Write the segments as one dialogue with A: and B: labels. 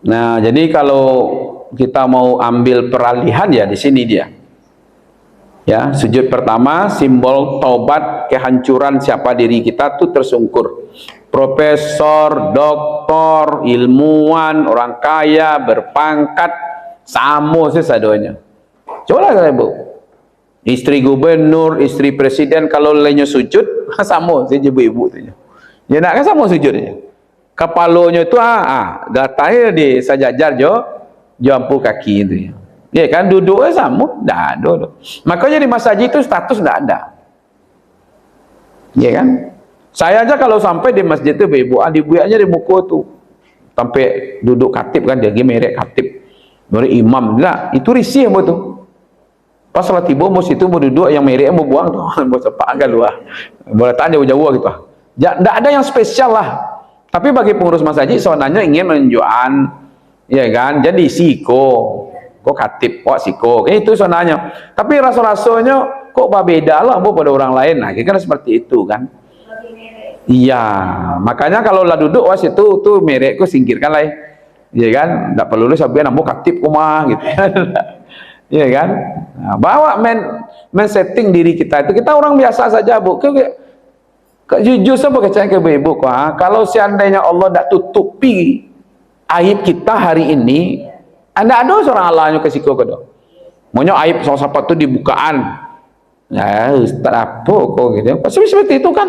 A: Nah, jadi kalau kita mau ambil peralihan ya di sini dia. Ya, sujud pertama simbol taubat kehancuran siapa diri kita tuh tersungkur. Profesor, doktor, ilmuwan, orang kaya, berpangkat, samo sesadonya. Coba lah Bu. Istri gubernur, istri presiden kalau lainnya sujud, samo saja ibu-ibu tu. Ya nak kan sama sujudnya. Kepalanya itu datanya di sajajar jo ampu kaki itu ya. Ya kan duduknya sama, dah ada. Makanya di masjid itu status tidak ada. Ya kan? Saya aja kalau sampai di masjid itu ibu aja di buku tuh sampai duduk katib kan dia merek katib. Dari imam enggak, itu risih betul. Pas salat tiba mau situ mau duduk yang merek mau buang tuh, mau sepak agak luar. Boleh tanya jauh-jauh gitu. Ya, tidak ada yang spesial lah. Tapi bagi pengurus masjid sebenarnya ingin menunjukkan, ya kan? Jadi kok katib, kok siko, itu sebenarnya. Tapi rasa-rasanya kok beda lah pada orang lain. Nah, kira-kira seperti itu kan? Iya, makanya kalau lah duduk itu tuh merekku singkirkan lah, ya kan? Tidak perlu lu sampai nambah katib kumah gitu. Ya kan? Nah, bawa men setting diri kita itu kita orang biasa saja Bu. Jujur saya percaya ke ibu kalau seandainya Allah tidak tutupi aib kita hari ini, anda ada seorang Allahnya ke siku kedo. Maunya aib siapa itu dibukaan. Ya, ustaz apa kok gitu. Pasti seperti itu kan.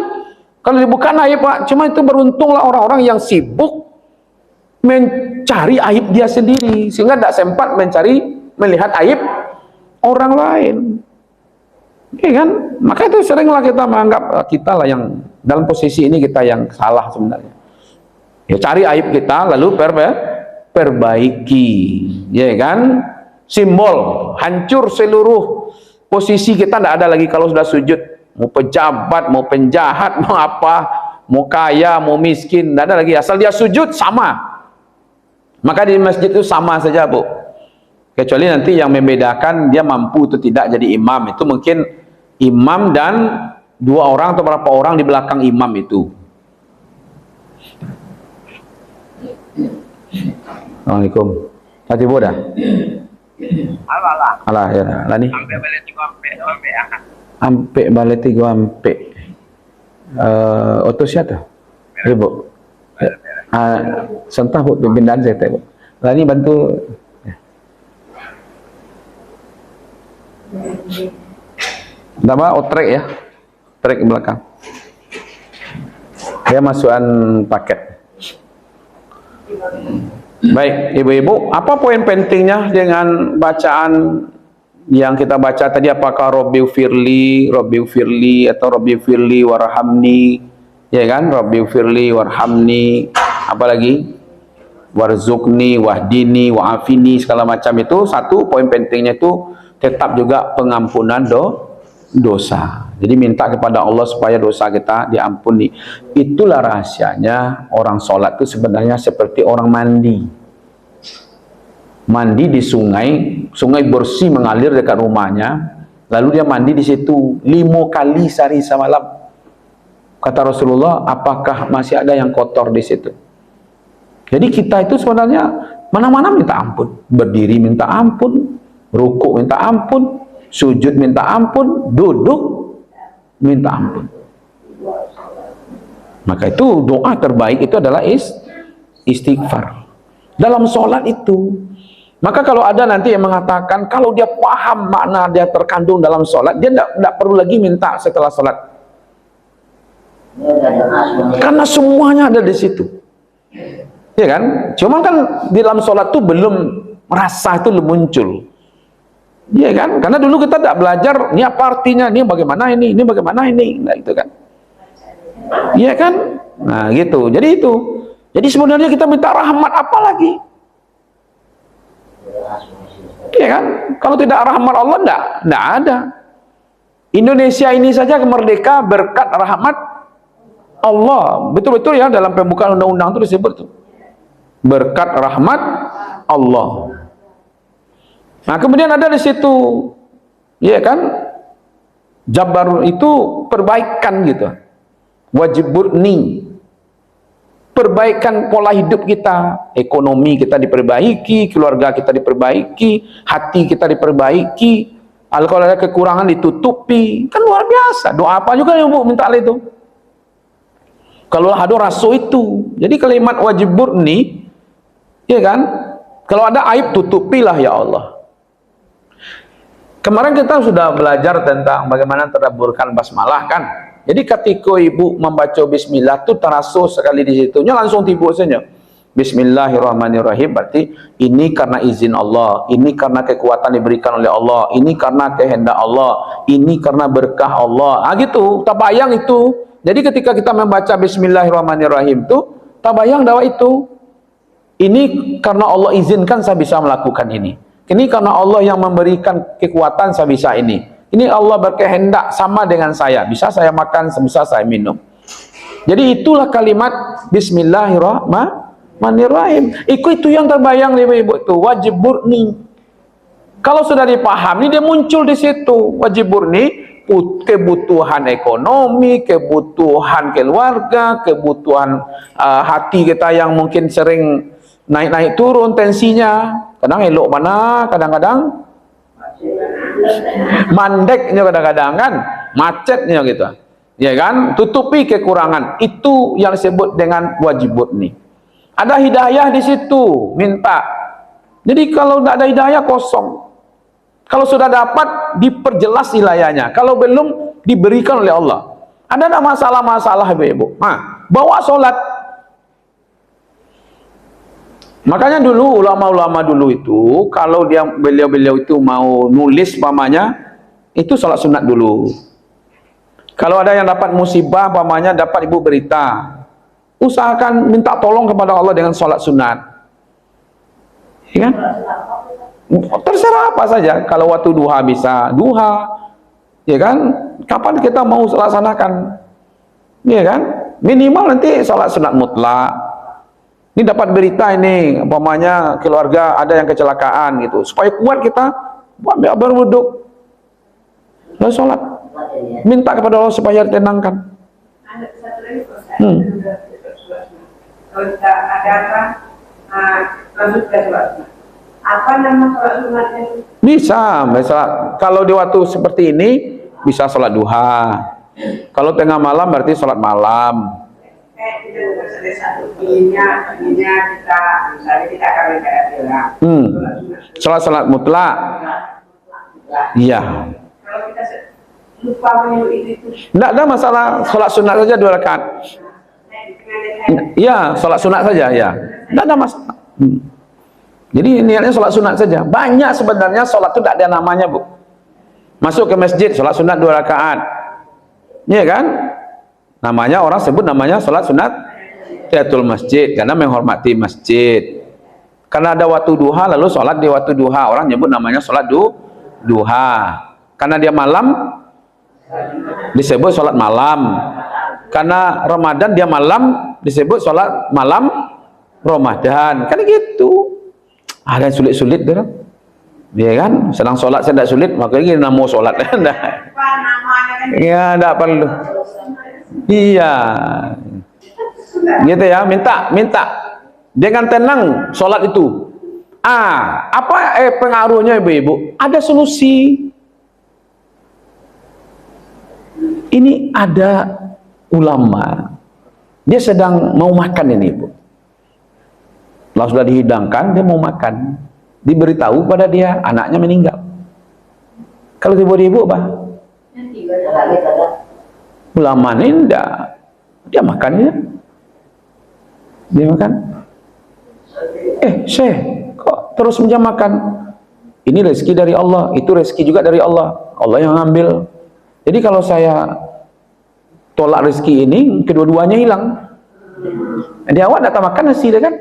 A: Kalau dibukaan aib Pak, cuma itu beruntunglah orang-orang yang sibuk mencari aib dia sendiri sehingga tidak sempat melihat aib orang lain. Iya kan? Maka itu seringlah kita menganggap kita lah yang dalam posisi ini kita yang salah sebenarnya. Ya cari aib kita lalu perbaiki, ya kan? Simbol hancur seluruh posisi kita tidak ada lagi kalau sudah sujud. Mau pejabat, mau penjahat, mau apa, mau kaya, mau miskin, tidak ada lagi. Asal dia sujud sama. Maka di masjid itu sama saja Bu. Kecuali nanti yang membedakan dia mampu atau tidak jadi imam itu mungkin imam dan dua orang atau berapa orang di belakang imam itu. Assalamualaikum. Tadi boda. Alah ya. Lah ni. Ampe balik 3 ampe. Oto siapa? Ibu. Sentah Bu pindahan saya teh. Lah ni bantu. Nama otrek ya, trek ke belakang. Dia masukan paket. Baik, ibu-ibu, apa poin pentingnya dengan bacaan yang kita baca tadi? Apakah Rabbighfirli atau Rabbighfirli warhamni, ya kan? Rabbighfirli warhamni, apalagi warzuqni wahdini wa'afini, segala macam itu. Satu poin pentingnya itu tetap juga pengampunan dosa. Jadi minta kepada Allah supaya dosa kita diampuni. Itulah rahasianya orang sholat itu sebenarnya seperti orang mandi. Mandi di sungai bersih mengalir dekat rumahnya, lalu dia mandi di situ 5 kali sehari semalam. Kata Rasulullah, apakah masih ada yang kotor di situ? Jadi kita itu sebenarnya mana-mana minta ampun, berdiri minta ampun, rukuk minta ampun, sujud minta ampun, duduk minta ampun. Maka itu doa terbaik itu adalah istighfar dalam sholat itu. Maka kalau ada nanti yang mengatakan kalau dia paham makna dia terkandung dalam sholat, dia tidak perlu lagi minta setelah sholat, karena semuanya ada di situ, ya kan? Cuma kan di dalam sholat itu belum rasa itu belum muncul. Iya kan? Karena dulu kita tidak belajar ini apa artinya, ini bagaimana ini bagaimana ini, nah itu kan. Iya kan? Nah gitu. Jadi itu. Jadi sebenarnya kita minta rahmat apa lagi? Iya kan? Kalau tidak rahmat Allah tidak ada. Indonesia ini saja merdeka berkat rahmat Allah. Betul-betul ya dalam pembukaan undang-undang itu disebut tuh. Berkat rahmat Allah. Nah kemudian ada di situ, ya kan, Jabar itu perbaikan gitu, wajib burni. perbaikan pola hidup kita, ekonomi kita diperbaiki, keluarga kita diperbaiki, hati kita diperbaiki. Kalau ada kekurangan ditutupi, kan luar biasa. Doa apa juga yang Bu minta itu. Kalau ada rasu itu. Jadi kalimat wajib murni, ya kan? Kalau ada aib tutupilah ya Allah. Kemarin kita sudah belajar tentang bagaimana tadabburkan basmalah kan. Jadi ketika ibu membaca bismillah itu terasu sekali di situnya langsung tiba saja. Bismillahirrahmanirrahim, berarti ini karena izin Allah, ini karena kekuatan diberikan oleh Allah, ini karena kehendak Allah, ini karena berkah Allah. Gitu, tabayang itu. Jadi ketika kita membaca Bismillahirrahmanirrahim itu, tabayang dakwah itu. Ini karena Allah izinkan saya bisa melakukan ini. Ini karena Allah yang memberikan kekuatan saya bisa ini. Ini Allah berkehendak sama dengan saya. Bisa saya makan, bisa saya minum. Jadi itulah kalimat Bismillahirrahmanirrahim. Itu yang terbayang ibu-ibu itu wajib murni. Kalau sudah dipahami dia muncul di situ wajib murni, kebutuhan ekonomi, kebutuhan keluarga, kebutuhan hati kita yang mungkin sering naik-naik turun tensinya. Kadang elok mana, kadang-kadang mandeknya, kadang-kadang kan macetnya gitu. Ya kan? Tutupi kekurangan. Itu yang disebut dengan wajib murni. Ada hidayah di situ, minta. Jadi kalau tidak ada hidayah kosong. Kalau sudah dapat diperjelas wilayahnya. Kalau belum diberikan oleh Allah. Ada tidak masalah-masalah ibu-ibu? Bawa sholat. Makanya dulu ulama-ulama dulu itu kalau beliau-beliau itu mau nulis pamannya itu sholat sunat dulu. Kalau ada yang dapat musibah pamannya dapat ibu berita, usahakan minta tolong kepada Allah dengan sholat sunat. Ya kan? Terserah apa saja. Kalau waktu duha bisa duha, ya kan? Kapan kita mau laksanakan? Ya kan? Minimal nanti sholat sunat mutlak. Ini dapat berita ini, umpamanya keluarga ada yang kecelakaan gitu. Supaya kuat kita baru wudhu, lalu sholat. Minta kepada Allah supaya ditenangkan.
B: Ada satu lagi kalau kita ada langsung ke sholat. Apa nama sholat sunatnya?
A: Bisa, kalau di waktu seperti ini bisa sholat duha. Kalau tengah malam berarti sholat malam.
B: Kita misalnya kita akan
A: Sholat mutlak. Iya.
B: Kalau kita lupa meniru itu.
A: Tidak ada masalah, sholat sunat saja 2 rakaat. Iya, sholat sunat saja ya. Tidak ada masalah. Jadi niatnya sholat sunat saja. Banyak sebenarnya sholat itu tidak ada namanya bu. Masuk ke masjid sholat sunat 2 rakaat. Iya kan? Namanya orang sebut namanya sholat sunat tahiyatul masjid karena menghormati masjid. Karena ada waktu duha lalu sholat di waktu duha, orang nyebut namanya sholat duha. Karena dia malam disebut sholat malam. Karena Ramadan dia malam disebut sholat malam Ramadan. Kan gitu. Ada yang sulit-sulit kan? Dia kan sedang sholat saya tidak sulit, makanya nama sholat. Ya tidak perlu. Iya, gitu ya. Minta dengan tenang sholat itu. Apa pengaruhnya ibu-ibu? Ada solusi. Ini ada ulama, dia sedang mau makan ini ibu. Lalu sudah dihidangkan, dia mau makan. Diberitahu pada dia anaknya meninggal. Kalau ibu apa? Ulama ini enggak, dia makan ya. Dia makan. Syekh, kok terus menjamakan? Ini rezeki dari Allah, itu rezeki juga dari Allah. Allah yang ngambil. Jadi kalau saya tolak rezeki ini, kedua-duanya hilang. Jadi awak tak makan nasi dia kan?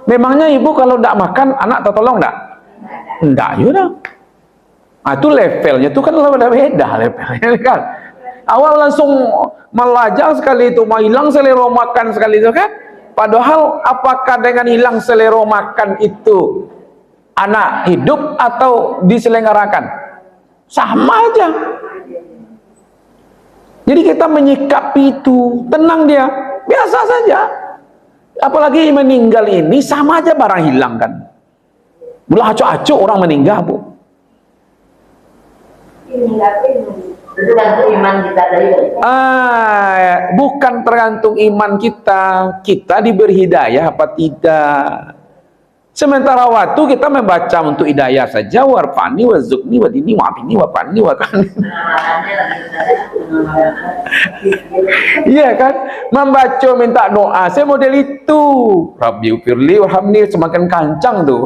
A: Memangnya ibu kalau tidak makan, anak tertolong enggak? Enggak, yaudah. Itu levelnya itu kan beda levelnya kan. Awal langsung melajang sekali itu, mau hilang selera makan sekali itu kan. Padahal apakah dengan hilang selera makan itu anak hidup atau diselenggarakan? Sama aja. Jadi kita menyikapi itu, tenang dia, biasa saja. Apalagi meninggal ini sama aja barang hilang kan. Mula acuk-acuk orang meninggal, Bu.
B: Tergantung iman kita tadi.
A: Bukan tergantung iman kita. Kita diberi hidayah apa tidak. Sementara waktu kita membaca untuk hidayah saja, warfani wazukni wadini wabini wapani wakani. Iya kan? Membaca minta doa, saya model itu. Rabbi ufirli warhamni, semakin kancang tuh.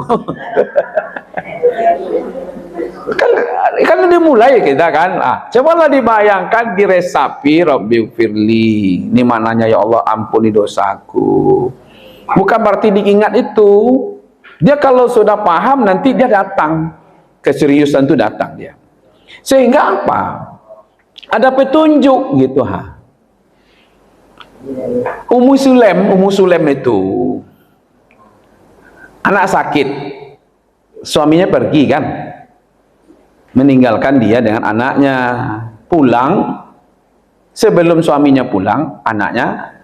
A: kan dimulai kita kan. Cobalah dibayangkan, diresapi Rabbi ufirli. Ini mananya ya Allah ampuni dosaku. Bukan berarti diingat itu. Dia kalau sudah paham nanti dia datang. Keseriusan itu datang dia. Sehingga apa? Ada petunjuk gitu Ummu Sulaim itu anak sakit. Suaminya pergi kan. Meninggalkan dia dengan anaknya. Pulang. Sebelum suaminya pulang, anaknya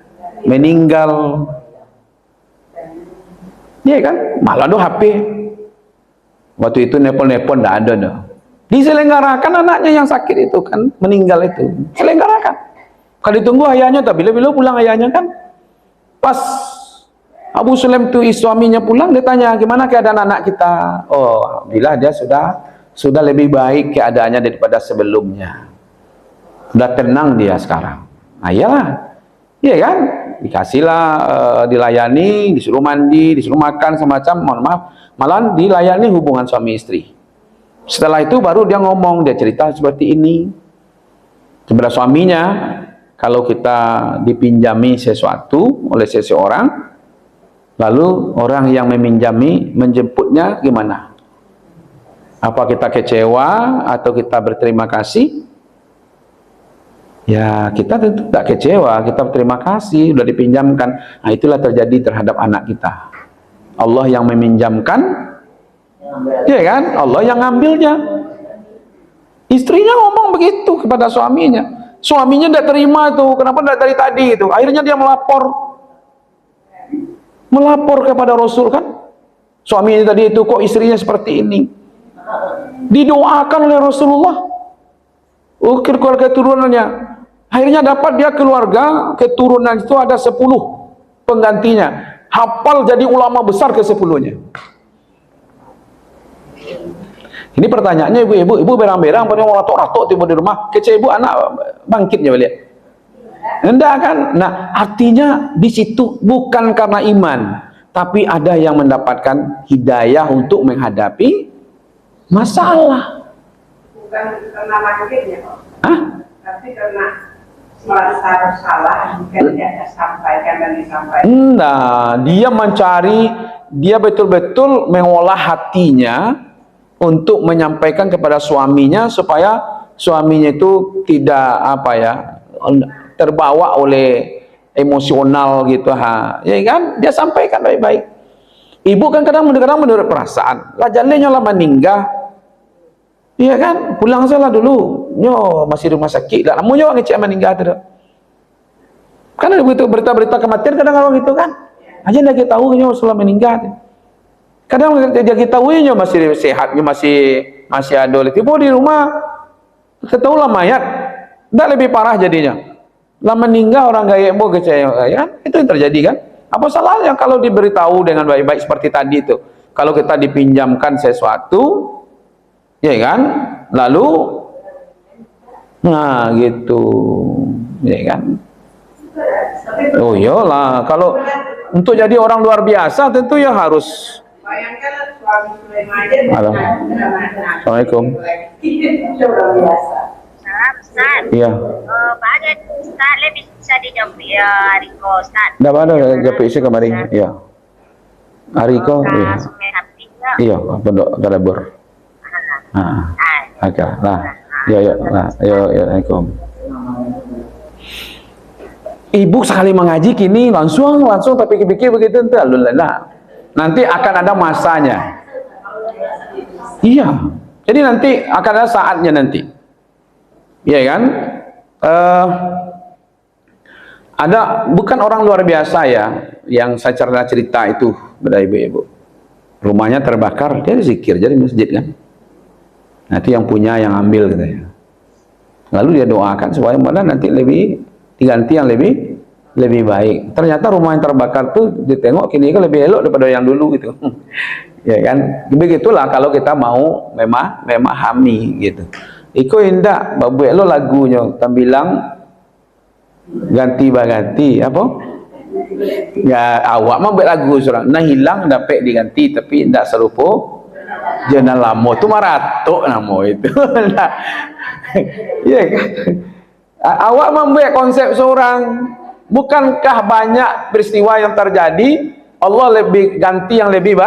A: meninggal. Iya kan? Malah ada HP. Waktu itu nepon-nepon tidak ada dah. Diselenggarakan anaknya yang sakit itu kan, meninggal itu. Selenggarakan. Kalau ditunggu ayahnya, tapi bila-bila pulang ayahnya kan. Pas Abu Sulaim itu suaminya pulang, dia tanya, gimana keadaan anak kita? Oh, bila dia sudah lebih baik keadaannya daripada sebelumnya. Sudah tenang dia sekarang. Nah, iyalah. Iya kan? Dikasihlah, dilayani, disuruh mandi, disuruh makan semacam, mohon maaf, malah dilayani hubungan suami istri. Setelah itu baru dia ngomong, dia cerita seperti ini kepada suaminya. Kalau kita dipinjami sesuatu oleh seseorang, lalu orang yang meminjami menjemputnya gimana? Apa kita kecewa atau kita berterima kasih? Ya, kita tentu tak kecewa, kita berterima kasih, sudah dipinjamkan. Nah, itulah terjadi terhadap anak kita. Allah yang meminjamkan, ya kan? Allah yang ngambilnya. Istrinya ngomong begitu kepada suaminya. Suaminya tidak terima itu, kenapa tidak dari tadi itu? Akhirnya dia melapor kepada Rasul kan? Suaminya tadi itu kok istrinya seperti ini? Didoakan oleh Rasulullah. Keluarga turunannya. Akhirnya dapat dia keluarga keturunan itu ada 10 penggantinya. Hafal jadi ulama besar ke-10-nya. Ini pertanyaannya ibu berang-berang pada ratok-ratok tiba di rumah. Kece ibu anak bangkitnya balik. Enggak kan? Nah, artinya di situ bukan karena iman, tapi ada yang mendapatkan hidayah untuk menghadapi masalah.
B: Bukan karena bangkitnya, Pak. Tapi karena merasa bersalah jika tidak disampaikan dan disampaikan.
A: Nah, dia mencari, dia betul-betul mengolah hatinya untuk menyampaikan kepada suaminya supaya suaminya itu tidak terbawa oleh emosional gitu ya kan? Dia sampaikan baik-baik. Ibu kan kadang-kadang menurut perasaan, lah jalannya lah meninggal. Iya kan? Pulang salah dulu. Nyo masih rumah sakit. Dah lama nyo ngecek meninggal tu. Kan ada begitu berita-berita kematian kadang-kadang gitu kan. Aja dah kita tahu nyo sudah meninggal. Kadang dia kita tahu nyo masih sehat, nyo masih ada. Tiba di rumah kita tahu lah mayat. Dah lebih parah jadinya. Lah meninggal orang gaya mau kecaya kan? Itu yang terjadi kan? Apa salahnya kalau diberitahu dengan baik-baik seperti tadi itu? Kalau kita dipinjamkan sesuatu, ya kan? Lalu, nah gitu, ya kan? Oh iyalah, kalau untuk jadi orang luar biasa tentu ya harus.
B: Bayangkan suami Sulaiman aja.
A: Assalamualaikum.
B: Luar biasa.
C: Salam Ustaz.
A: Iya.
C: Pada Ustaz lebih bisa dijawab ya Riko Ustaz.
A: Dah ada jawab isi kemarin. Iya. Ariko, iya.
C: Sungai Hati ya.
A: Iya, pondok Kadabur. Oke, lah. Ya, Assalamualaikum. Ibu sekali mengaji kini langsung tapi pikir begitu lah. Nanti akan ada masanya. Iya. Jadi nanti akan ada saatnya nanti. Iya kan? Ada bukan orang luar biasa ya yang saya cerita itu pada ibu-ibu. Rumahnya terbakar, dia zikir jadi masjid kan. Nanti yang punya yang ambil katanya. Lalu dia doakan supaya malah nanti lebih diganti yang lebih baik. Ternyata rumah yang terbakar tuh ditengok kini kan lebih elok daripada yang dulu gitu. Ya kan? Begitulah kalau kita mau memahami gitu. Iko indah babu elok lagunya tambilang ganti apa? Ya awak mah buat lagu surang. Nah hilang dapat diganti tapi tidak serupa jenah lama tu maratok nama itu. Ya kan? Awak membuat konsep seorang. Bukankah banyak peristiwa yang terjadi Allah lebih ganti yang lebih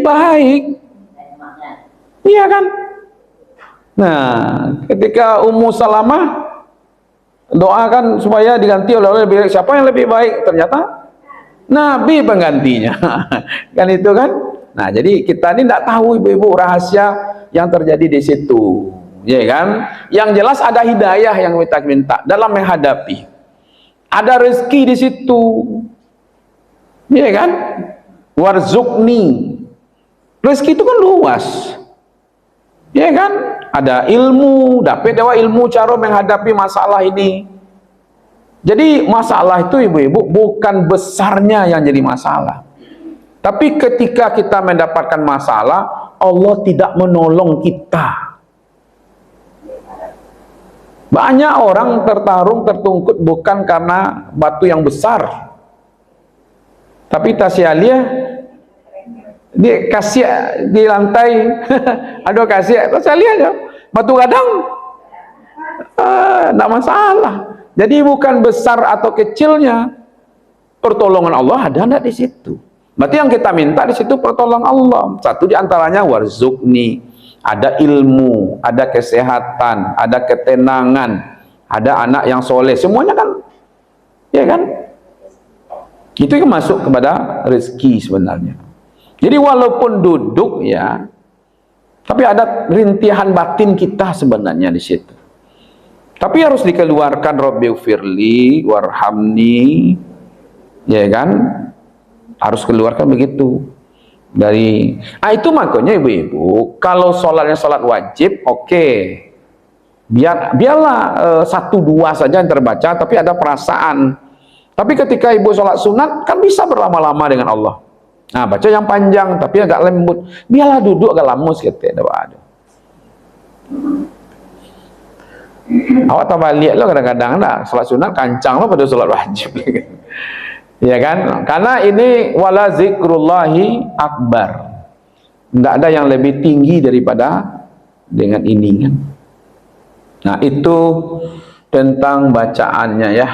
A: baik? Iya kan? Nah, ketika Ummu Salamah doakan supaya diganti oleh Allah lebih baik, siapa yang lebih baik? Ternyata Nabi penggantinya. Kan itu kan? Nah, jadi kita ini tidak tahu ibu-ibu rahasia yang terjadi di situ. Ya kan? Yang jelas ada hidayah yang kita minta dalam menghadapi. Ada rezeki di situ. Ya kan? Warzuqni. Rezeki itu kan luas. Ya kan? Ada ilmu, dapat dewa ilmu cara menghadapi masalah ini. Jadi masalah itu ibu-ibu bukan besarnya yang jadi masalah. Tapi ketika kita mendapatkan masalah, Allah tidak menolong kita. Banyak orang tertarung, tertungkut bukan karena batu yang besar. Tapi tasyalia dia kasih di lantai ada kasih tasyalia aja. Batu gadang enggak masalah. Jadi bukan besar atau kecilnya. Pertolongan Allah ada enggak di situ. Berarti yang kita minta di situ pertolongan Allah. Satu di antaranya warzuqni, ada ilmu, ada kesehatan, ada ketenangan, ada anak yang soleh. Semuanya kan, ya kan? Itu yang masuk kepada rezeki sebenarnya. Jadi walaupun duduk ya, tapi ada rintihan batin kita sebenarnya di situ. Tapi harus dikeluarkan Rabbighfirli warhamni, ya kan? Harus keluarkan begitu. Dari itu makanya ibu-ibu kalau sholatnya sholat wajib oke. Biarlah 1-2 saja yang terbaca tapi ada perasaan. Tapi ketika ibu sholat sunat kan bisa berlama-lama dengan Allah. Nah baca yang panjang tapi agak lembut. Biarlah duduk agak lama sikit ada. Awak tak balik lo kadang-kadang lah sholat sunat kancang lo pada sholat wajib. Ya kan? Karena ini wala zikrullahi akbar. Tidak ada yang lebih tinggi daripada dengan ini kan. Nah itu tentang bacaannya ya.